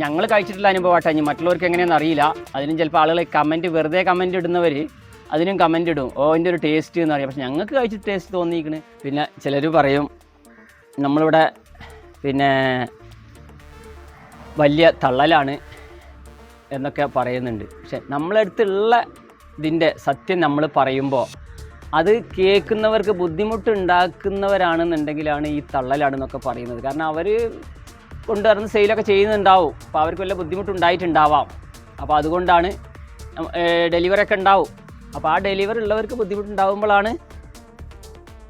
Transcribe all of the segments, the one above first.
ഞങ്ങൾ കഴിച്ചിട്ടുള്ള അനുഭവമാട്ടെ, ഇനി മറ്റുള്ളവർക്ക് എങ്ങനെയാണെന്ന് അറിയില്ല. അതിനും ചിലപ്പോൾ ആളുകൾ വെറുതെ കമൻറ്റ് ഇടുന്നവർ അതിനും കമൻറ്റ് ഇടും, ഓ അതിൻ്റെ ഒരു ടേസ്റ്റ് എന്ന് അറിയാം. പക്ഷെ ഞങ്ങൾക്ക് കഴിച്ചിട്ട് ടേസ്റ്റ് തോന്നിയിരിക്കണ്. പിന്നെ ചിലർ പറയും നമ്മളിവിടെ പിന്നെ വലിയ തള്ളലാണ് എന്നൊക്കെ പറയുന്നുണ്ട്. പക്ഷെ നമ്മളടുത്തുള്ള ഇതിൻ്റെ സത്യം നമ്മൾ പറയുമ്പോൾ അത് കേൾക്കുന്നവർക്ക് ബുദ്ധിമുട്ടുണ്ടാക്കുന്നവരാണെന്നുണ്ടെങ്കിലാണ് ഈ തള്ളലാണെന്നൊക്കെ പറയുന്നത്. കാരണം അവർ കൊണ്ടുവരുന്ന സെയിലൊക്കെ ചെയ്യുന്നുണ്ടാവും, അപ്പോൾ അവർക്ക് വല്ല ബുദ്ധിമുട്ടുണ്ടായിട്ടുണ്ടാവാം. അപ്പോൾ അതുകൊണ്ടാണ് ഡെലിവറി ഒക്കെ ഉണ്ടാവും. അപ്പോൾ ആ ഡെലിവറി ഉള്ളവർക്ക് ബുദ്ധിമുട്ടുണ്ടാകുമ്പോഴാണ്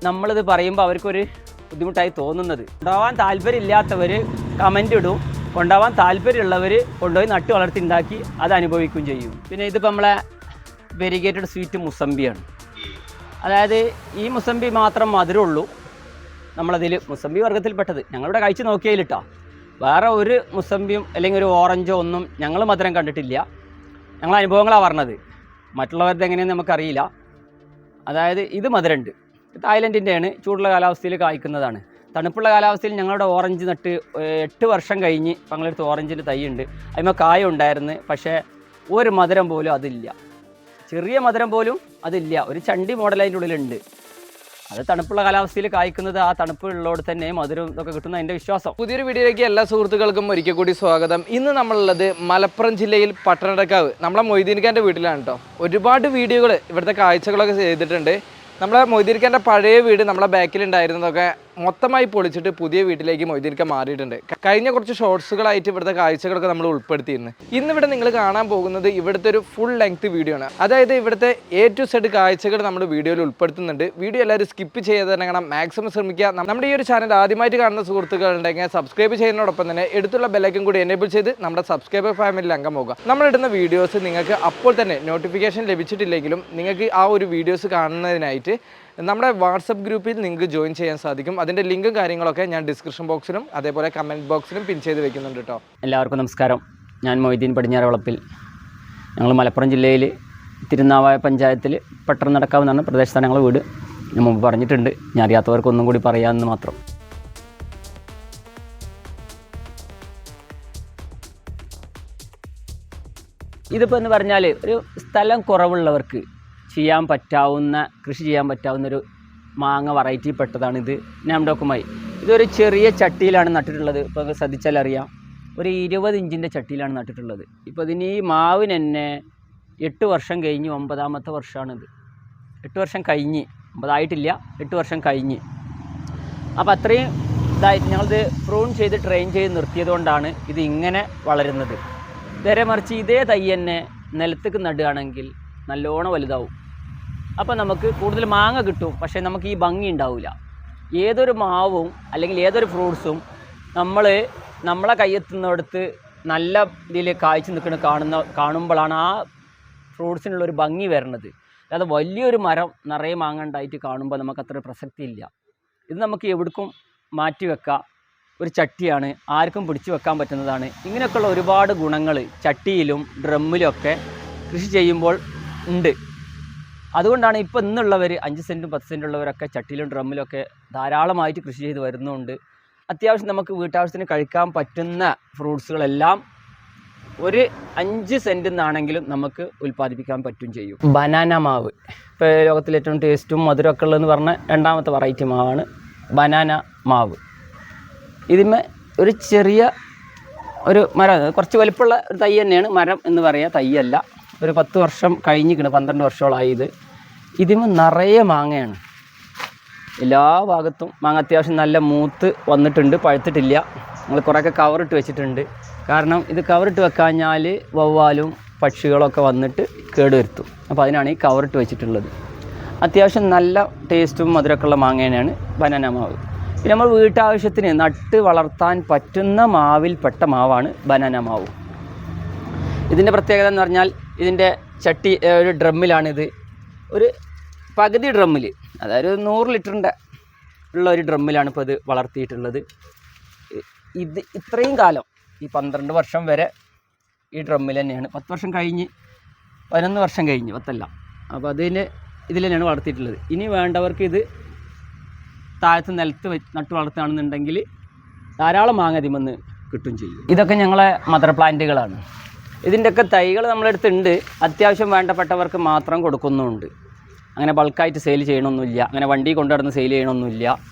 നമ്മളിത് പറയുമ്പോൾ അവർക്കൊരു ബുദ്ധിമുട്ടായി തോന്നുന്നത്. കൊണ്ടുപോകാൻ താല്പര്യമില്ലാത്തവർ കമൻ്റ് ഇടും, കൊണ്ടുപോകാൻ താല്പര്യമുള്ളവർ കൊണ്ടുപോയി നട്ട് വളർത്തി ഉണ്ടാക്കി അത് അനുഭവിക്കുകയും ചെയ്യും. പിന്നെ ഇതിപ്പോൾ നമ്മളെ വെരിഗേറ്റഡ് സ്വീറ്റ് മുസമ്പിയാണ്. അതായത് ഈ മുസമ്പി മാത്രം മധുരമുള്ളൂ നമ്മളതിൽ, മുസമ്പി വർഗ്ഗത്തിൽപ്പെട്ടത്. ഞങ്ങളിവിടെ കഴിച്ച് നോക്കിയതിലിട്ടോ വേറെ ഒരു മുസമ്പിയും അല്ലെങ്കിൽ ഒരു ഓറഞ്ചോ ഒന്നും ഞങ്ങൾ മധുരം കണ്ടിട്ടില്ല. ഞങ്ങൾ അനുഭവങ്ങളാണ് പറഞ്ഞത്, മറ്റുള്ളവരുടെ എങ്ങനെയെന്ന് നമുക്കറിയില്ല. അതായത് ഇത് മധുരമുണ്ട്. തായ്ലൻഡിൻ്റെയാണ്, ചൂടുള്ള കാലാവസ്ഥയിൽ കായ്ക്കുന്നതാണ്. തണുപ്പുള്ള കാലാവസ്ഥയിൽ ഞങ്ങളുടെ ഓറഞ്ച് നട്ട് 8 വർഷം കഴിഞ്ഞ് ഞങ്ങളടുത്ത് ഓറഞ്ചിൻ്റെ തൈയുണ്ട്. അതിന്മേൽ കായ ഉണ്ടായിരുന്നു, പക്ഷേ ഒരു മധുരം പോലും അതില്ല, ചെറിയ മധുരം പോലും അതില്ല. ഒരു ചണ്ടി മോഡൽ അതിൻ്റെ ഉള്ളിലുണ്ട്. അത് തണുപ്പുള്ള കാലാവസ്ഥയിൽ കായ്ക്കുന്നത്, ആ തണുപ്പുള്ളതോടെ തന്നെ മധുരം ഇതൊക്കെ കിട്ടുന്ന എൻ്റെ വിശ്വാസം. പുതിയൊരു വീഡിയോയിലേക്ക് എല്ലാ സുഹൃത്തുക്കൾക്കും ഒരിക്കൽ കൂടി സ്വാഗതം. ഇന്ന് നമ്മളുള്ളത് മലപ്പുറം ജില്ലയിൽ പട്ടണക്കാവ് നമ്മളെ മൊയ്തീൻഖാൻ്റെ വീട്ടിലാണ് കേട്ടോ. ഒരുപാട് വീഡിയോകൾ ഇവിടുത്തെ കാഴ്ചകളൊക്കെ ചെയ്തിട്ടുണ്ട്. നമ്മളെ മൊയ്തീൻഖാൻ്റെ പഴയ വീട് നമ്മളെ ബാക്കിലുണ്ടായിരുന്നതൊക്കെ മൊത്തമായി പൊളിച്ചിട്ട് പുതിയ വീട്ടിലേക്ക് മൊയ്തീൻഖാൻ മാറിയിട്ടുണ്ട്. കഴിഞ്ഞ കുറച്ച് ഷോർട്സുകളായിട്ട് ഇവിടുത്തെ കാഴ്ചകളൊക്കെ നമ്മൾ ഉൾപ്പെടുത്തിയിരുന്നു. ഇന്നിവിടെ നിങ്ങൾ കാണാൻ പോകുന്നത് ഇവിടുത്തെ ഒരു ഫുൾ ലെങ്ത് വീഡിയോ ആണ്. അതായത് ഇവിടുത്തെ A to Z കാഴ്ചകൾ നമ്മൾ വീഡിയോയിൽ ഉൾപ്പെടുത്തുന്നുണ്ട്. വീഡിയോ എല്ലാവരും സ്കിപ്പ് ചെയ്യാതെ തന്നെ കാണാം, മാക്സിമം ശ്രമിക്കുക. നമ്മുടെ ഈ ഒരു ചാനൽ ആദ്യമായിട്ട് കാണുന്ന സുഹൃത്തുക്കളുണ്ടെങ്കിൽ സബ്സ്ക്രൈബ് ചെയ്യുന്നതോടൊപ്പം തന്നെ എടുത്തുള്ള ബെല്ലൈക്കൺ കൂടി എനേബിൾ ചെയ്ത് നമ്മുടെ സബ്സ്ക്രൈബർ ഫാമിലിയിൽ അംഗമാകുക. നമ്മളിടുന്ന വീഡിയോസ് നിങ്ങൾക്ക് അപ്പോൾ തന്നെ നോട്ടിഫിക്കേഷൻ ലഭിച്ചിട്ടില്ലെങ്കിലും നിങ്ങൾക്ക് ആ ഒരു വീഡിയോസ് കാണുന്നതിനായിട്ട് നമ്മുടെ വാട്സപ്പ് ഗ്രൂപ്പിൽ നിങ്ങൾക്ക് ജോയിൻ ചെയ്യാൻ സാധിക്കും. അതിൻ്റെ ലിങ്കും കാര്യങ്ങളൊക്കെ ഞാൻ ഡിസ്ക്രിപ്ഷൻ ബോക്സിലും അതേപോലെ കമൻറ്റ് ബോക്സിലും പിൻ ചെയ്ത് വെക്കുന്നുണ്ട് കേട്ടോ. എല്ലാവർക്കും നമസ്കാരം. ഞാൻ മൊയ്തീൻ പടിഞ്ഞാറവളപ്പിൽ. ഞങ്ങൾ മലപ്പുറം ജില്ലയിൽ തിരുനാവായ പഞ്ചായത്തിൽ പട്ടണനടക്കാവ് എന്നാണ് പ്രദേശത്താണ് ഞങ്ങൾ വീട്. ഞാൻ മുമ്പ് പറഞ്ഞിട്ടുണ്ട്, ഞാൻ അറിയാത്തവർക്ക് ഒന്നും കൂടി പറയാമെന്ന് മാത്രം. ഇതിപ്പോൾ എന്ന് പറഞ്ഞാൽ ഒരു സ്ഥലം കുറവുള്ളവർക്ക് ചെയ്യാൻ പറ്റാവുന്ന, കൃഷി ചെയ്യാൻ പറ്റാവുന്നൊരു മാങ്ങ വെറൈറ്റി പെട്ടതാണിത്. നാംഡോക്കുമായി ഇതൊരു ചെറിയ ചട്ടിയിലാണ് നട്ടിട്ടുള്ളത്. ഇപ്പോൾ ശ്രദ്ധിച്ചാൽ അറിയാം, ഒരു 20 ഇഞ്ചിൻ്റെ ചട്ടിയിലാണ് നട്ടിട്ടുള്ളത്. ഇപ്പോൾ ഇതിന് ഈ മാവിന് തന്നെ 8 വർഷം കഴിഞ്ഞ് 9ാമത്തെ വർഷമാണിത്. 8 വർഷം കഴിഞ്ഞ്, 9 ആയിട്ടില്ല, 8 വർഷം കഴിഞ്ഞ്. അപ്പോൾ അത്രയും ഇതായിട്ട് ഞങ്ങളിത് പ്രൂൺ ചെയ്ത് ട്രെയിൻ ചെയ്ത് നിർത്തിയത് കൊണ്ടാണ് ഇത് ഇങ്ങനെ വളരുന്നത്. നേരെ മറിച്ച് ഇതേ തൈ തന്നെ നിലത്തേക്ക് നടുകയാണെങ്കിൽ നല്ലോണം വലുതാവും. അപ്പോൾ നമുക്ക് കൂടുതൽ മാങ്ങ കിട്ടും, പക്ഷേ നമുക്ക് ഈ ഭംഗി ഉണ്ടാവില്ല. ഏതൊരു മാവും അല്ലെങ്കിൽ ഏതൊരു ഫ്രൂട്ട്സും നമ്മളെ കയ്യെത്തുന്നിടത്ത് നല്ല ഇതിൽ കായ്ച്ചു കാണുമ്പോഴാണ് ആ ഫ്രൂട്ട്സിനുള്ളൊരു ഭംഗി വരുന്നത്. അല്ലാതെ വലിയൊരു മരം നിറയെ മാങ്ങ ഉണ്ടായിട്ട് കാണുമ്പോൾ നമുക്കത്ര പ്രസക്തി ഇല്ല. ഇത് നമുക്ക് എവിടേക്കും മാറ്റി വെക്കാം, ഒരു ചട്ടിയാണ്, ആർക്കും പിടിച്ചു വെക്കാൻ പറ്റുന്നതാണ്. ഇങ്ങനെയൊക്കെയുള്ള ഒരുപാട് ഗുണങ്ങൾ ചട്ടിയിലും ഡ്രമ്മിലും ഒക്കെ കൃഷി ചെയ്യുമ്പോൾ ഉണ്ട്. അതുകൊണ്ടാണ് ഇപ്പോൾ ഇന്നുള്ളവർ 5 സെൻറ്റും 10 സെൻറ്റും ഉള്ളവരൊക്കെ ചട്ടിയിലും ഡ്രമ്മിലൊക്കെ ധാരാളമായിട്ട് കൃഷി ചെയ്ത് വരുന്നുണ്ട്. അത്യാവശ്യം നമുക്ക് വീട്ടാവശ്യത്തിന് കഴിക്കാൻ പറ്റുന്ന ഫ്രൂട്ട്സുകളെല്ലാം ഒരു 5 സെൻറ്റിൽ നിന്നാണെങ്കിലും നമുക്ക് ഉൽപ്പാദിപ്പിക്കാൻ പറ്റും ചെയ്യും. ബനാന മാവ് ഇപ്പോൾ ലോകത്തിലെ ഏറ്റവും ടേസ്റ്റും മധുരമൊക്കെ ഉള്ളതെന്ന് പറഞ്ഞ 2ാമത്തെ വെറൈറ്റി മാവാണ് ബനാന മാവ്. ഇതിന്മേ ഒരു ചെറിയ ഒരു മരം, കുറച്ച് വലിപ്പമുള്ള ഒരു തൈ തന്നെയാണ്, മരം എന്ന് പറയുക, തൈയല്ല. ഒരു 10 വർഷം കഴിഞ്ഞിരിക്കണം, 12 വർഷത്തോളമായി. ഇതിന് നിറയെ മാങ്ങയാണ്, എല്ലാ ഭാഗത്തും മാങ്ങ. അത്യാവശ്യം നല്ല മൂത്ത് വന്നിട്ടുണ്ട്, പഴുത്തിട്ടില്ല. നമ്മൾ കുറേയൊക്കെ കവറിട്ട് വെച്ചിട്ടുണ്ട്. കാരണം ഇത് കവറിട്ട് വെക്കാഞ്ഞാൽ വവ്വാലും പക്ഷികളൊക്കെ വന്നിട്ട് കേടുവരുത്തും. അപ്പോൾ അതിനാണ് ഈ കവറിട്ട് വെച്ചിട്ടുള്ളത്. അത്യാവശ്യം നല്ല ടേസ്റ്റും മധുരമൊക്കെ ഉള്ള മാങ്ങ തന്നെയാണ് ബനാന മാവ്. പിന്നെ നമ്മൾ വീട്ടാവശ്യത്തിന് നട്ട് വളർത്താൻ പറ്റുന്ന മാവിൽപ്പെട്ട മാവാണ് ബനാന മാവ്. ഇതിൻ്റെ പ്രത്യേകത എന്ന് പറഞ്ഞാൽ ഇതിൻ്റെ ചട്ടി ഒരു ഡ്രമ്മിലാണിത്, ഒരു പകുതി ഡ്രമ്മിൽ, അതായത് 100 ലിറ്ററിൻ്റെ ഉള്ള ഒരു ഡ്രമ്മിലാണ് ഇപ്പോൾ ഇത് വളർത്തിയിട്ടുള്ളത്. ഇത് ഇത്രയും കാലം ഈ 12 വർഷം വരെ ഈ ഡ്രമ്മിൽ തന്നെയാണ്. 10 വർഷം കഴിഞ്ഞ് 11 വർഷം കഴിഞ്ഞ് 10അല്ല. അപ്പോൾ അതിന് ഇതിൽ തന്നെയാണ് വളർത്തിയിട്ടുള്ളത്. ഇനി വേണ്ടവർക്ക് ഇത് താഴത്ത് നിലത്ത് നട്ടു വളർത്തുകയാണെന്നുണ്ടെങ്കിൽ ധാരാളം മാങ്ങ ഇതിമെന്ന് കിട്ടും ചെയ്യും. ഇതൊക്കെ ഞങ്ങളെ മദർ പ്ലാന്റുകളാണ്. ഇതിൻ്റെയൊക്കെ തൈകൾ നമ്മളെടുത്തുണ്ട്. അത്യാവശ്യം വേണ്ടപ്പെട്ടവർക്ക് മാത്രം കൊടുക്കുന്നുമുണ്ട്. അങ്ങനെ ബൾക്കായിട്ട് സെയിൽ ചെയ്യണമൊന്നുമില്ല. അങ്ങനെ വണ്ടി കൊണ്ടുവരുന്ന സെയിൽ ചെയ്യണമൊന്നുമില്ല.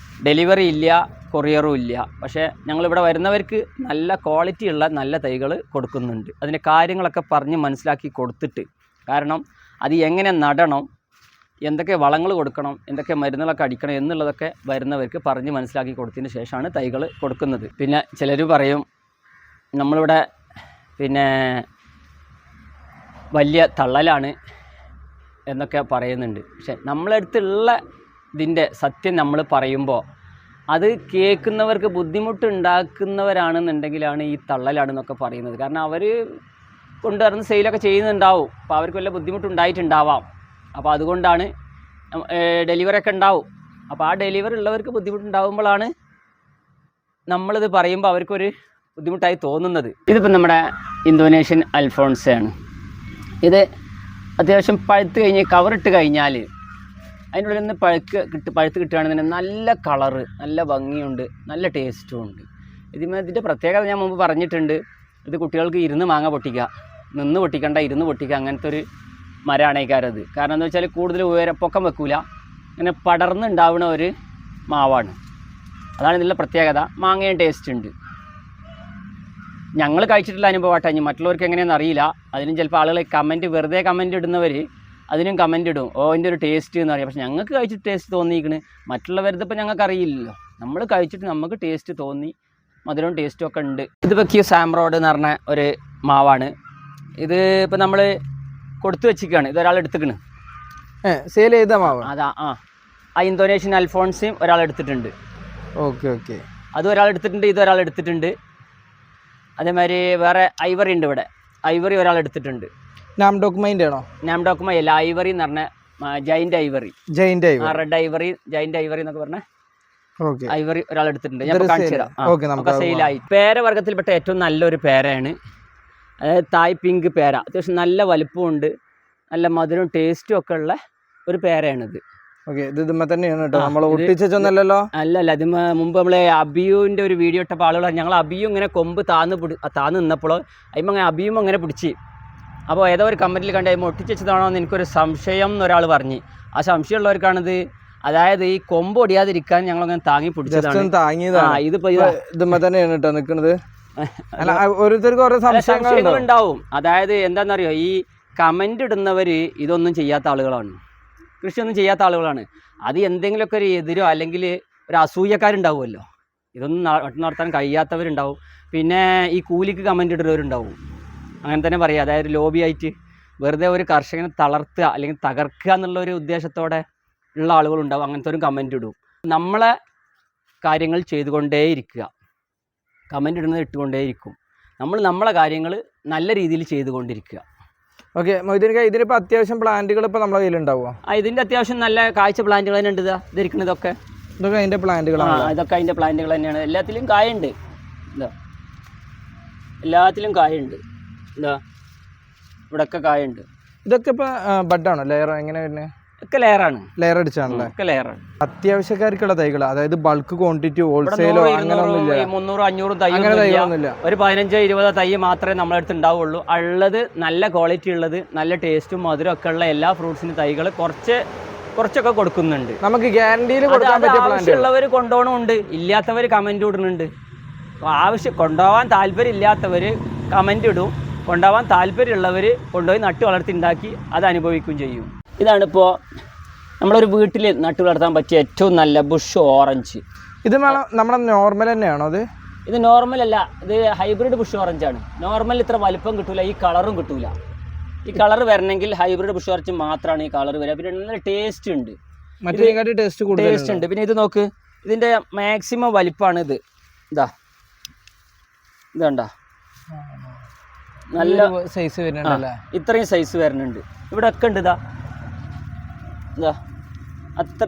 ഡെലിവറി ഇല്ല, കൊറിയറും ഇല്ല. പക്ഷേ ഞങ്ങളിവിടെ വരുന്നവർക്ക് നല്ല ക്വാളിറ്റിയുള്ള നല്ല തൈകൾ കൊടുക്കുന്നുണ്ട്. അതിൻ്റെ കാര്യങ്ങളൊക്കെ പറഞ്ഞ് മനസ്സിലാക്കി കൊടുത്തിട്ട്, കാരണം അത് എങ്ങനെ നടണം, എന്തൊക്കെ വളങ്ങൾ കൊടുക്കണം, എന്തൊക്കെ മരുന്നുകളൊക്കെ അടിക്കണം എന്നുള്ളതൊക്കെ വരുന്നവർക്ക് പറഞ്ഞ് മനസ്സിലാക്കി കൊടുത്തതിന് ശേഷമാണ് തൈകൾ കൊടുക്കുന്നത്. പിന്നെ ചിലർ പറയും നമ്മളിവിടെ പിന്നെ വലിയ തള്ളലാണ് എന്നൊക്കെ പറയുന്നുണ്ട്. പക്ഷെ നമ്മളടുത്തുള്ള ഇതിൻ്റെ സത്യം നമ്മൾ പറയുമ്പോൾ അത് കേൾക്കുന്നവർക്ക് ബുദ്ധിമുട്ടുണ്ടാക്കുന്നവരാണെന്നുണ്ടെങ്കിലാണ് ഈ തള്ളലാണെന്നൊക്കെ പറയുന്നത്. കാരണം അവർ കൊണ്ടുവരുന്ന സെയിലൊക്കെ ചെയ്യുന്നുണ്ടാവും. അപ്പോൾ അവർക്ക് വല്ല ബുദ്ധിമുട്ടുണ്ടായിട്ടുണ്ടാവാം. അപ്പോൾ അതുകൊണ്ടാണ് ഡെലിവറി ഒക്കെ ഉണ്ടാവും. അപ്പോൾ ആ ഡെലിവറി ഉള്ളവർക്ക് ബുദ്ധിമുട്ടുണ്ടാകുമ്പോഴാണ് നമ്മളിത് പറയുമ്പോൾ അവർക്കൊരു ബുദ്ധിമുട്ടായി തോന്നുന്നത്. ഇതിപ്പോൾ നമ്മുടെ ഇന്തോനേഷ്യൻ അൽഫോൺസയാണ്. ഇത് അത്യാവശ്യം പഴുത്ത് കഴിഞ്ഞ് കവറിട്ട് കഴിഞ്ഞാൽ അതിൻ്റെ ഉള്ളിൽ നിന്ന് പഴുത്ത് കിട്ടുകയാണെന്നുണ്ടെങ്കിൽ നല്ല കളറ്, നല്ല ഭംഗിയുണ്ട്, നല്ല ടേസ്റ്റും ഉണ്ട്. ഇതിൻ്റെ പ്രത്യേകത ഞാൻ മുമ്പ് പറഞ്ഞിട്ടുണ്ട്. ഇത് കുട്ടികൾക്ക് ഇരുന്ന് മാങ്ങ പൊട്ടിക്കുക, നിന്ന് പൊട്ടിക്കണ്ട, ഇരുന്ന് പൊട്ടിക്കുക, അങ്ങനത്തെ ഒരു മരമാണേക്കാരത്. കാരണം എന്താ വെച്ചാൽ കൂടുതൽ പൊക്കം വെക്കൂല, ഇങ്ങനെ പടർന്നുണ്ടാവുന്ന ഒരു മാവാണ്. അതാണ് ഇതിൻ്റെ പ്രത്യേകത. മാങ്ങയും ടേസ്റ്റ് ഉണ്ട്. ഞങ്ങൾ കഴിച്ചിട്ടുള്ള അനുഭവമാട്ടെ, ഇനി മറ്റുള്ളവർക്ക് എങ്ങനെയാണെന്ന് അറിയില്ല. അതിനും ചിലപ്പോൾ ആളുകൾ വെറുതെ കമൻറ്റ് ഇടുന്നവർ അതിനും കമൻറ്റ് ഇടും, ഓ അതിൻ്റെ ഒരു ടേസ്റ്റ് എന്ന് പറയാം. പക്ഷെ ഞങ്ങൾക്ക് കഴിച്ചിട്ട് ടേസ്റ്റ് തോന്നിയിരിക്കണ്. മറ്റുള്ളവരിതിപ്പോൾ ഞങ്ങൾക്ക് അറിയില്ലല്ലോ. നമ്മൾ കഴിച്ചിട്ട് നമുക്ക് ടേസ്റ്റ് തോന്നി, മധുരവും ടേസ്റ്റും ഒക്കെ ഉണ്ട്. ഇതിപ്പോൾ ക്യൂ സാംറോഡ് എന്ന് പറഞ്ഞ ഒരു മാവാണ്. ഇത് ഇപ്പോൾ നമ്മൾ കൊടുത്തു വെച്ചിരിക്കുകയാണ്. ഇതൊരാൾ എടുത്തിക്കണ്, സെയിൽ ചെയ്ത മാവ്. അതാ ആ ഇന്തോനേഷ്യൻ അൽഫോൺസിയും ഒരാൾ എടുത്തിട്ടുണ്ട്. ഓക്കെ ഓക്കെ, അതും ഒരാൾ എടുത്തിട്ടുണ്ട്, ഇതൊരാൾ എടുത്തിട്ടുണ്ട്. അതേമാതിരി വേറെ ഐവറി ഉണ്ട് ഇവിടെ. ഐവറി ഒരാൾ എടുത്തിട്ടുണ്ട്. നാംഡോക്മൈൻ്റെ ആണോ? നാംഡോക്മ അല്ല, ഐവറി എന്ന് പറഞ്ഞ giant Ivory, red Ivory, giant Ivory എന്നൊക്കെ പറഞ്ഞ ഐവറി ഒരാൾ എടുത്തിട്ടുണ്ട്. ഞാൻ കാണിച്ചു തരാം. സെയിലായി. പേരവർഗത്തിൽപ്പെട്ട ഏറ്റവും നല്ലൊരു പേരയാണ്. അതായത് തായ് പിങ്ക് പേര. അത്യാവശ്യം നല്ല വലുപ്പമുണ്ട്, നല്ല മധുരവും ടേസ്റ്റും ഒക്കെ ഉള്ള ഒരു പേരയാണിത്. അല്ലല്ല, ഇത് മുമ്പ് നമ്മളെ അബിയുവിൻ്റെ ഒരു വീഡിയോ ഇട്ടപ്പോൾ ആളുകൾ ഞങ്ങൾ അബിയു ഇങ്ങനെ കൊമ്പ് താന്ന് നിന്നപ്പോൾ അതിമ്പോൾ അങ്ങനെ അബിയും അങ്ങനെ പിടിച്ച്. അപ്പോൾ ഏതോ ഒരു കമൻറ്റിൽ കണ്ട് അതിമ്പോൾ ഒട്ടിച്ച് വെച്ചതാണോ എന്ന് എനിക്കൊരു സംശയം എന്നൊരാൾ പറഞ്ഞ്. ആ സംശയമുള്ളവർക്കാണിത്. അതായത് ഈ കൊമ്പ് ഒടിയാതിരിക്കാൻ ഞങ്ങളങ്ങനെ താങ്ങി പിടിച്ചതാണ്. ഇതിപ്പോൾ നിൽക്കുന്നത് ഓരോരുത്തർക്ക് ഓരോ സംശയങ്ങളുണ്ടാവും. അതായത് എന്താണെന്നറിയോ, ഈ കമൻ്റ് ഇടുന്നവർ ഇതൊന്നും ചെയ്യാത്ത ആളുകളാണ്, കൃഷിയൊന്നും ചെയ്യാത്ത ആളുകളാണ്. അത് എന്തെങ്കിലുമൊക്കെ ഒരു എതിരോ അല്ലെങ്കിൽ ഒരു അസൂയക്കാരുണ്ടാവുമല്ലോ, ഇതൊന്നും നടത്താൻ കഴിയാത്തവരുണ്ടാവും. പിന്നെ ഈ കൂലിക്ക് കമൻ്റ് ഇടുന്നവരുണ്ടാവും. അങ്ങനെ തന്നെ പറയുക. അതായത് ലോബിയായിട്ട് വെറുതെ ഒരു കർഷകനെ തളർത്തുക അല്ലെങ്കിൽ തകർക്കുക എന്നുള്ള ഒരു ഉദ്ദേശത്തോടെ ഉള്ള ആളുകളുണ്ടാവും. അങ്ങനത്തെ ഒരു കമൻ്റ് ഇടും. നമ്മളെ കാര്യങ്ങൾ ചെയ്തുകൊണ്ടേയിരിക്കുക, കമൻ്റ് ഇടുന്നത് ഇട്ടുകൊണ്ടേയിരിക്കും. നമ്മളെ കാര്യങ്ങൾ നല്ല രീതിയിൽ ചെയ്തുകൊണ്ടിരിക്കുക. ഓക്കെ മൊയ്തീൻക, ഇതിനിപ്പോൾ അത്യാവശ്യം പ്ലാന്റുകൾ ഇപ്പോൾ നമ്മുടെ കയ്യിലുണ്ടാവുമോ? ഇതിൻ്റെ അത്യാവശ്യം നല്ല കാഴ്ച പ്ലാന്റുകൾ തന്നെ ഉണ്ട്. ഇതൊക്കെ അതിൻ്റെ പ്ലാന്റുകളാണ്. ഇതൊക്കെ അതിൻ്റെ പ്ലാന്റുകൾ തന്നെയാണ്. എല്ലാത്തിലും കായുണ്ട്. ഇതാ, എല്ലാത്തിലും കായുണ്ട്. ഇതാ, ഇവിടെയൊക്കെ കായുണ്ട്. ഇതൊക്കെ ഇപ്പോൾ ബഡാണോ, ലെയർ എങ്ങനെ വരുന്നത്? ഒക്കെ ലെയറാണ്, ലെയർ അടിച്ചാണല്ലേ? ഒക്കെ ലെയറാണ്. അത്യാവശ്യക്കാർക്കുള്ള തൈകൾ, അതായത് ബൾക്ക് ക്വാണ്ടിറ്റി, ഹോൾസെയിലോ അങ്ങനെ 300-500 തൈയൊന്നുമില്ല. ഒരു 15-20 തൈ മാത്രമേ നമ്മളെ അടുത്ത് ഉണ്ടാവുള്ളൂ. ഉള്ളത് നല്ല ക്വാളിറ്റി ഉള്ളത്, നല്ല ടേസ്റ്റും മധുരം ഒക്കെ ഉള്ള എല്ലാ ഫ്രൂട്ട്സിൻ്റെ തൈകൾ കുറച്ചൊക്കെ കൊടുക്കുന്നുണ്ട്. നമുക്ക് ഗ്യാരണ്ടിയിൽ കൊടുക്കാൻ പറ്റിയ ആവശ്യമുള്ളവർ കൊണ്ടുപോകണമുണ്ട്, ഇല്ലാത്തവർ കമൻറ്റ് ഇടുന്നുണ്ട്. കൊണ്ടുപോകാൻ താല്പര്യം ഇല്ലാത്തവർ കമൻറ്റ് ഇടും, കൊണ്ടുപോകാൻ താല്പര്യമുള്ളവർ കൊണ്ടുപോയി നട്ട് വളർത്തി ഉണ്ടാക്കി അത് അനുഭവിക്കുകയും ചെയ്യും. ഇതാണിപ്പോൾ നമ്മളൊരു വീട്ടിൽ നട്ടു വളർത്താൻ പറ്റിയ ഏറ്റവും നല്ല ബുഷ് ഓറഞ്ച്. ഇത് നമ്മുടെ നോർമൽ തന്നെയാണോ? ഇത് നോർമൽ അല്ല, ഇത് ഹൈബ്രിഡ് ബുഷ് ഓറഞ്ചാണ്. നോർമൽ ഇത്ര വലുപ്പം കിട്ടൂല, ഈ കളറും കിട്ടൂല. ഈ കളർ വരണമെങ്കിൽ ഹൈബ്രിഡ് ബുഷ് ഓറഞ്ച് മാത്രമാണ് ഈ കളർ വരിക. പിന്നെ നല്ല ടേസ്റ്റ് ഉണ്ട്, ടേസ്റ്റ് ഉണ്ട്. പിന്നെ ഇത് നോക്ക്, ഇതിൻ്റെ മാക്സിമം വലിപ്പമാണ് ഇത്. ഇതാണ്ട നല്ല സൈസ് വരുന്നുണ്ട്, ഇത്രയും സൈസ് വരുന്നുണ്ട്. ഇവിടെ ഒക്കെ ഉണ്ട്.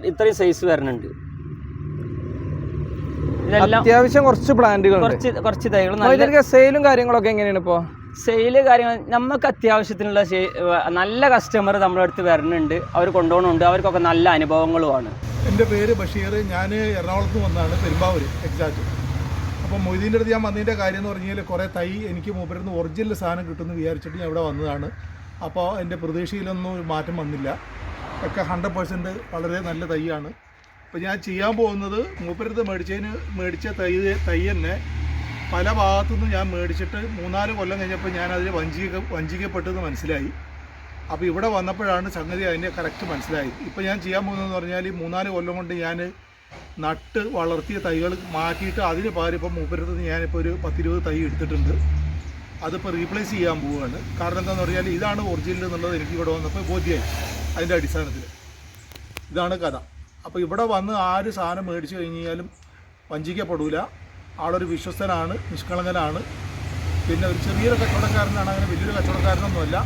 ഇത്രയും സൈസ് വരുന്നുണ്ട്. അത്യാവശ്യം കുറച്ച് പ്ലാന്റുകൾ, കുറച്ച് തൈകൾ. സെയിലും കാര്യങ്ങളൊക്കെ എങ്ങനെയാണ് ഇപ്പോൾ? സെയില് കാര്യങ്ങൾ നമുക്ക് അത്യാവശ്യത്തിനുള്ള നല്ല കസ്റ്റമർ നമ്മുടെ അടുത്ത് വരുന്നുണ്ട്, അവർ കൊണ്ടുപോകുന്നുണ്ട്, അവർക്കൊക്കെ നല്ല അനുഭവങ്ങളുമാണ്. എൻ്റെ പേര് ബഷീർ, ഞാൻ എറണാകുളത്ത് വന്നതാണ്, പെരുമ്പാവൂർ എക്സാക്റ്റ്. അപ്പോൾ മൊയ്തീൻ്റെ അടുത്ത് ഞാൻ വന്നതിൻ്റെ കാര്യം എന്ന് പറഞ്ഞാൽ കുറേ തൈ എനിക്ക് മൂപ്പരുന്ന് ഒറിജിനൽ സാധനം കിട്ടുമെന്ന് വിചാരിച്ചിട്ട് ഞാൻ ഇവിടെ വന്നതാണ്. അപ്പോൾ എൻ്റെ പ്രതീക്ഷയിലൊന്നും ഒരു മാറ്റം വന്നില്ല, ഒക്കെ 100% വളരെ നല്ല തൈയാണ്. അപ്പോൾ ഞാൻ ചെയ്യാൻ പോകുന്നത് മൂപ്പരത്ത് മേടിച്ച തൈ തന്നെ പല ഭാഗത്തുനിന്നും ഞാൻ മേടിച്ചിട്ട് 3-4 കൊല്ലം കഴിഞ്ഞപ്പോൾ ഞാൻ അതിൽ വഞ്ചിക്കപ്പെട്ടെന്ന് മനസ്സിലായി. അപ്പോൾ ഇവിടെ വന്നപ്പോഴാണ് സംഗതി അതിൻ്റെ കറക്റ്റ് മനസ്സിലായി. ഇപ്പോൾ ഞാൻ ചെയ്യാൻ പോകുന്നതെന്ന് പറഞ്ഞാൽ 3-4 കൊല്ലം കൊണ്ട് ഞാൻ നട്ട് വളർത്തിയ തൈകൾ മാറ്റിയിട്ട് അതിന് പകരം ഇപ്പോൾ മൂപ്പരത്ത് ഞാനിപ്പോൾ ഒരു 10-20 തൈ എടുത്തിട്ടുണ്ട്. അതിപ്പോൾ റീപ്ലേസ് ചെയ്യാൻ പോവുകയാണ്. കാരണം എന്താണെന്ന് പറഞ്ഞാൽ ഇതാണ് ഒറിജിനൽ എന്നുള്ളത് എനിക്ക് ഇവിടെ വന്നപ്പോൾ ബോധ്യമായി. അതിൻ്റെ അടിസ്ഥാനത്തിൽ ഇതാണ് കഥ. അപ്പോൾ ഇവിടെ വന്ന് ആര് സാധനം മേടിച്ച് കഴിഞ്ഞാലും വഞ്ചിക്കപ്പെടില്ല. ആളൊരു വിശ്വസ്തനാണ്, നിഷ്കളങ്കനാണ്. പിന്നെ ഒരു ചെറിയൊരു കച്ചവടക്കാരനാണ്, അങ്ങനെ വലിയൊരു കച്ചവടക്കാരനൊന്നുമല്ല.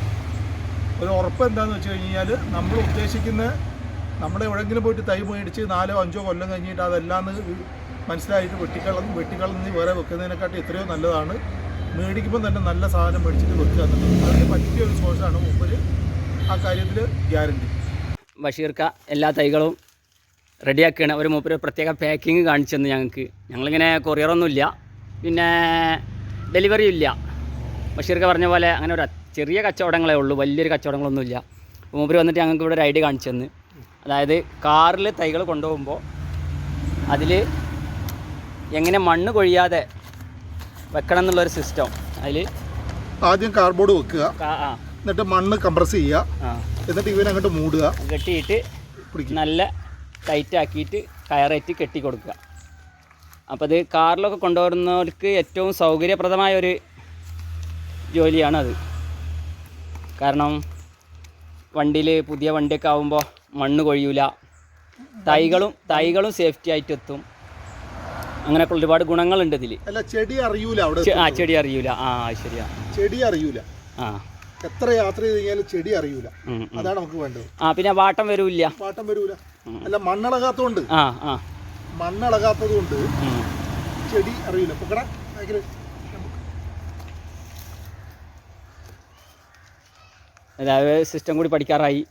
ഒരു ഉറപ്പ് എന്താണെന്ന് വെച്ച് കഴിഞ്ഞാൽ നമ്മൾ ഉദ്ദേശിക്കുന്ന എവിടെയെങ്കിലും പോയിട്ട് തൈ മേടിച്ച് 4-5 കൊല്ലം കഴിഞ്ഞിട്ട് അതെല്ലാം മനസ്സിലായിട്ട് വെട്ടിക്കളഞ്ഞ് വേറെ വെക്കുന്നതിനെക്കാട്ടി എത്രയോ നല്ലതാണ് മേടിക്കുമ്പോൾ തന്നെ നല്ല സാധനം മേടിച്ചിട്ട് വെക്കുക എന്നുള്ളത്. അതിന് പറ്റിയ ഒരു സോഴ്സാണ് മൂപ്പര് ആ കാര്യത്തിൽ ഗ്യാരണ്ടി. ബഷീർക്ക എല്ലാ തൈകളും റെഡിയാക്കുകയാണ്. ഒരു മൂപ്പര് പ്രത്യേക പാക്കിങ് കാണിച്ചെന്ന് ഞങ്ങളിങ്ങനെ കൊറിയറൊന്നുമില്ല, പിന്നെ ഡെലിവറിയും ഇല്ല. ബഷീർക്ക പറഞ്ഞ പോലെ അങ്ങനെ ഒരു ചെറിയ കച്ചവടങ്ങളേ ഉള്ളൂ, വലിയൊരു കച്ചവടങ്ങളൊന്നുമില്ല. അപ്പോൾ മൂപ്പര് വന്നിട്ട് ഞങ്ങൾക്ക് ഇവിടെ ഒരു ഐഡിയ കാണിച്ചു തന്ന്, അതായത് കാറിൽ തൈകൾ കൊണ്ടുപോകുമ്പോൾ അതിൽ എങ്ങനെ മണ്ണ് കൊഴിയാതെ വെക്കണം എന്നുള്ളൊരു സിസ്റ്റം. അതിൽ ആദ്യം കാർഡ്ബോർഡ് വെക്കുക, എന്നിട്ട് മണ്ണ് കംപ്രസ് ചെയ്യുക, എന്നിട്ട് ഇവനങ്ങോട്ട് മൂടുക, കെട്ടിയിട്ട് നല്ല ടൈറ്റാക്കിയിട്ട് കയറേറ്റ് കെട്ടി കൊടുക്കുക. അപ്പോൾ അത് കാറിലൊക്കെ കൊണ്ടുവരുന്നവർക്ക് ഏറ്റവും സൗകര്യപ്രദമായൊരു ജോലിയാണത്. കാരണം വണ്ടിയിൽ പുതിയ വണ്ടിയൊക്കെ ആകുമ്പോൾ മണ്ണ് കൊഴിയൂല, തൈകളും സേഫ്റ്റി ആയിട്ട് എത്തും. അങ്ങനെയൊക്കെ ഒരുപാട് ഗുണങ്ങളുണ്ട് ഇതിൽ. അല്ല, ചെടി അറിയൂല അവിടെ. ചെടി അറിയൂല. ശരിയാ, ചെടി അറിയൂല. എത്ര യാത്ര ചെയ്ത് കഴിഞ്ഞാലും ചെടി അറിയൂല. അതാണ് നമുക്ക് വേണ്ടത്. പിന്നെ വാട്ടം വരൂല്ല. അല്ല, മണ്ണിളകാത്തതുകൊണ്ട് ചെടി അറിയില്ല. അതായത് സിസ്റ്റം കൂടി പഠിക്കാറായി.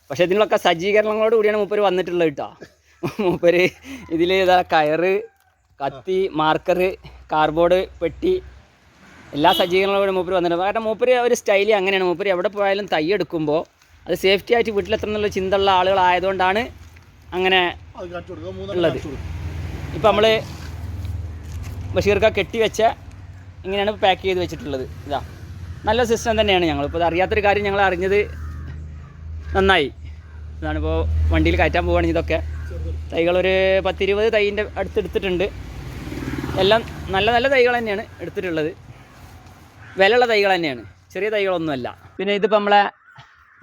പക്ഷെ ഇതിനൊക്കെ സജ്ജീകരണങ്ങളോട് കൂടിയാണ് മൂപ്പര് വന്നിട്ടുള്ളത് കേട്ടോ. മൂപ്പര് ഇതിൽ ഇതാ കയറ്, കത്തി, മാർക്കർ, കാർഡ്ബോർഡ് പെട്ടി, എല്ലാ സജ്ജീകരണങ്ങളോടും മൂപ്പര് വന്നിട്ടുണ്ട്. കാരണം മൂപ്പര് ഒരു സ്റ്റൈലി അങ്ങനെയാണ്. മൂപ്പര് എവിടെ പോയാലും തൈ എടുക്കുമ്പോൾ അത് സേഫ്റ്റി ആയിട്ട് വീട്ടിലെത്തണം എന്നുള്ള ചിന്തയുള്ള ആളുകളായതുകൊണ്ടാണ് അങ്ങനെ ഉള്ളത്. ഇപ്പം നമ്മൾ ബഷീർക്ക കെട്ടി വെച്ച ഇങ്ങനെയാണ് പാക്ക് ചെയ്ത് വെച്ചിട്ടുള്ളത്. ഇതാ നല്ല സിസ്റ്റം തന്നെയാണ്. ഞങ്ങളിപ്പോൾ അത് അറിയാത്തൊരു കാര്യം ഞങ്ങൾ അറിഞ്ഞത് നന്നായി. ഇതാണിപ്പോൾ വണ്ടിയിൽ കയറ്റാൻ പോവുകയാണെങ്കിൽ ഇതൊക്കെ തൈകളൊരു 10-20 തൈൻ്റെ അടുത്തെടുത്തിട്ടുണ്ട്. എല്ലാം നല്ല നല്ല തൈകൾ തന്നെയാണ് എടുത്തിട്ടുള്ളത്, വിലയുള്ള തൈകൾ തന്നെയാണ്, ചെറിയ തൈകളൊന്നുമല്ല. പിന്നെ ഇതിപ്പോൾ നമ്മളെ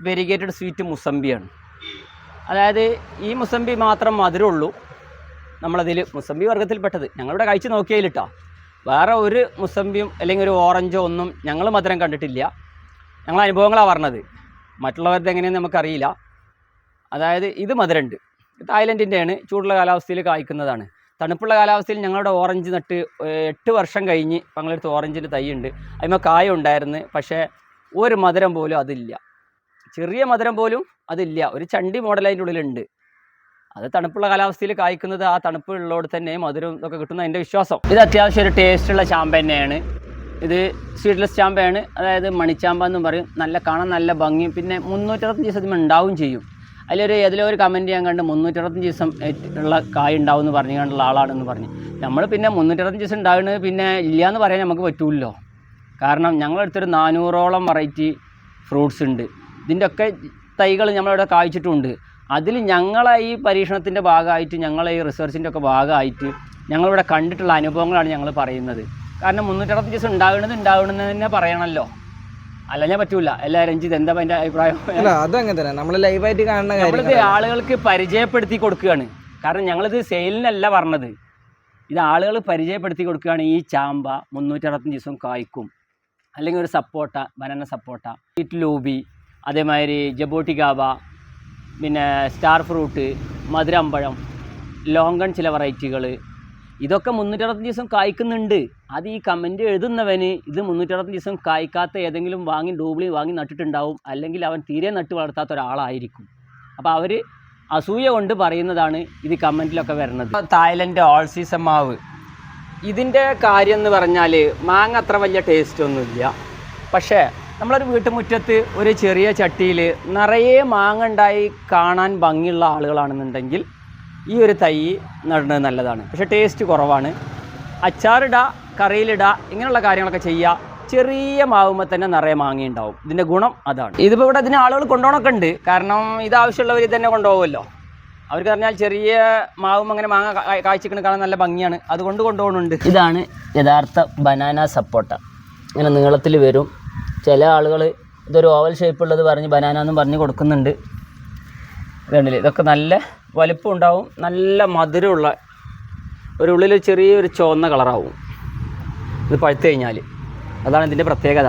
വെരിഗേറ്റഡ് സ്വീറ്റ് മുസമ്പിയാണ്. അതായത് ഈ മുസമ്പി മാത്രം മധുരമുള്ളൂ നമ്മളതിൽ, മുസമ്പി വർഗ്ഗത്തിൽപ്പെട്ടത്. ഞങ്ങളിവിടെ കഴിച്ച് നോക്കിയതിലിട്ടോ വേറെ ഒരു മുസമ്പിയും അല്ലെങ്കിൽ ഒരു ഓറഞ്ചോ ഒന്നും ഞങ്ങൾ മധുരം കണ്ടിട്ടില്ല. ഞങ്ങൾ അനുഭവങ്ങളാണ് പറഞ്ഞത്, മറ്റുള്ളവരുടെ എങ്ങനെയെന്ന് നമുക്കറിയില്ല. അതായത് ഇത് മധുരമുണ്ട്. തായ്ലൻഡിൻ്റെയാണ്, ചൂടുള്ള കാലാവസ്ഥയിൽ കായ്ക്കുന്നതാണ്. തണുപ്പുള്ള കാലാവസ്ഥയിൽ ഞങ്ങളുടെ ഓറഞ്ച് നട്ട് 8 വർഷം കഴിഞ്ഞ് ഞങ്ങളടുത്ത് ഓറഞ്ചിൻ്റെ തൈ ഉണ്ട്. അതിന്മേൽ കായ ഉണ്ടായിരുന്നു, പക്ഷേ ഒരു മധുരം പോലും അതില്ല, ചെറിയ മധുരം പോലും അതില്ല. ഒരു ചണ്ടി മോഡൽ അതിൻ്റെ ഉള്ളിലുണ്ട്. അത് തണുപ്പുള്ള കാലാവസ്ഥയിൽ കായ്ക്കുന്നത്, ആ തണുപ്പ് ഉള്ളതോട് തന്നെ മധുരം ഇതൊക്കെ കിട്ടുന്ന എൻ്റെ വിശ്വാസം. ഇത് അത്യാവശ്യം ഒരു ടേസ്റ്റുള്ള ചാമ്പ തന്നെയാണ്. ഇത് സീഡ്ലെസ് ചാമ്പയാണ്, അതായത് മണിച്ചാമ്പ എന്നും പറയും. നല്ല കാണാൻ നല്ല ഭംഗിയും, പിന്നെ 365 ദിവസം ഉണ്ടാവും ചെയ്യും. അതിലൊരു ഒരു കമൻറ്റ് ഞാൻ കണ്ട് 365 ദിവസം ഉള്ള കായ് ഉണ്ടാവും എന്ന് പറഞ്ഞു കണ്ടുള്ള ആളാണെന്ന് പറഞ്ഞു. നമ്മൾ പിന്നെ 365 ദിവസം ഉണ്ടാകുന്നത് പിന്നെ ഇല്ല എന്ന് പറയാൻ നമുക്ക് പറ്റുമല്ലോ. കാരണം ഞങ്ങളടുത്തൊരു 400ഓളം വെറൈറ്റി ഫ്രൂട്ട്സ് ഉണ്ട്. ഇതിൻ്റെ ഒക്കെ തൈകൾ നമ്മളിവിടെ കായ്ച്ചിട്ടുമുണ്ട്. അതിൽ ഞങ്ങളെ ഈ പരീക്ഷണത്തിൻ്റെ ഭാഗമായിട്ട്, ഞങ്ങളെ ഈ റിസർച്ചിൻ്റെ ഒക്കെ ഭാഗമായിട്ട് ഞങ്ങളിവിടെ കണ്ടിട്ടുള്ള അനുഭവങ്ങളാണ് ഞങ്ങൾ പറയുന്നത്. കാരണം 365 ദിവസം ഉണ്ടാകണമെന്ന് തന്നെ പറയണമല്ലോ, അല്ല ഞാൻ പറ്റൂല. എല്ലാവരും രഞ്ജിത്ത് എന്താ എൻ്റെ അഭിപ്രായം? അതങ്ങനെ തന്നെ നമ്മൾ ലൈവായിട്ട് കാണുന്ന നമ്മളിത് ആളുകൾക്ക് പരിചയപ്പെടുത്തി കൊടുക്കുകയാണ്. കാരണം ഞങ്ങളിത് സെയിലിനല്ല പറഞ്ഞത്, ഇത് ആളുകൾ പരിചയപ്പെടുത്തി കൊടുക്കുകയാണ്. ഈ ചാമ്പ 365 ദിവസം കായ്ക്കും. അല്ലെങ്കിൽ ഒരു സപ്പോട്ട, ബനാന സപ്പോട്ട, സ്വീറ്റ് ലൂബി, അതേമാതിരി ജബോട്ടിഗാബ, പിന്നെ സ്റ്റാർ ഫ്രൂട്ട്, മധുരമ്പഴം, ലോങ്കൺ ചില വെറൈറ്റികൾ, ഇതൊക്കെ 365 ദിവസം കായ്ക്കുന്നുണ്ട്. അത് ഈ കമൻറ്റ് എഴുതുന്നവന് ഇത് 365 ദിവസം കായ്ക്കാത്ത ഏതെങ്കിലും ഡൂബ്ലി വാങ്ങി നട്ടിട്ടുണ്ടാവും, അല്ലെങ്കിൽ അവൻ തീരെ നട്ട് വളർത്താത്ത ഒരാളായിരിക്കും. അപ്പോൾ അവർ അസൂയ കൊണ്ട് പറയുന്നതാണ് ഇത് കമൻറ്റിലൊക്കെ വരുന്നത്. തായ്ലൻഡ് ഓൾ സീസൺ മാവ്, ഇതിൻ്റെ കാര്യം എന്ന് പറഞ്ഞാൽ മാങ്ങ അത്ര വലിയ ടേസ്റ്റ് ഒന്നുമില്ല. പക്ഷേ നമ്മളൊരു വീട്ടുമുറ്റത്ത് ഒരു ചെറിയ ചട്ടിയിൽ നിറയെ മാങ്ങ ഉണ്ടായി കാണാൻ ഭംഗിയുള്ള ആളുകളാണെന്നുണ്ടെങ്കിൽ ഈ ഒരു തൈ നടുന്നത് നല്ലതാണ്. പക്ഷേ ടേസ്റ്റ് കുറവാണ്. അച്ചാറിടുക, കറിയിലിടുക, ഇങ്ങനെയുള്ള കാര്യങ്ങളൊക്കെ ചെയ്യുക. ചെറിയ മാവുമ്പോൾ തന്നെ നിറയെ മാങ്ങയുണ്ടാവും. ഇതിൻ്റെ ഗുണം അതാണ്. ഇതിപ്പോൾ ഇവിടെ ഇതിന് ആളുകൾ കൊണ്ടുപോകണമൊക്കെ ഉണ്ട്. കാരണം ഇതാവശ്യമുള്ളവർ ഇത് തന്നെ കൊണ്ടുപോകുമല്ലോ. അവർക്ക് പറഞ്ഞാൽ ചെറിയ മാവും അങ്ങനെ മാങ്ങ കായ്ച്ചിക്കണ കാണാൻ നല്ല ഭംഗിയാണ്, അതുകൊണ്ട് കൊണ്ടുപോകുന്നുണ്ട്. ഇതാണ് യഥാർത്ഥ ബനാന സപ്പോട്ട. ഇങ്ങനെ നീളത്തിൽ വരും. ചില ആളുകൾ ഇതൊരു ഓവൽ ഷേപ്പുള്ളത് പറഞ്ഞ് ബനാന എന്നും പറഞ്ഞ് കൊടുക്കുന്നുണ്ട്. ഇതുണ്ടല്ലേ, ഇതൊക്കെ നല്ല വലിപ്പം ഉണ്ടാവും, നല്ല മധുരമുള്ള ഒരു ഉള്ളിൽ ചെറിയൊരു ചുവന്ന കളറാവും ഇത് പഴുത്ത് കഴിഞ്ഞാൽ. അതാണ് ഇതിൻ്റെ പ്രത്യേകത.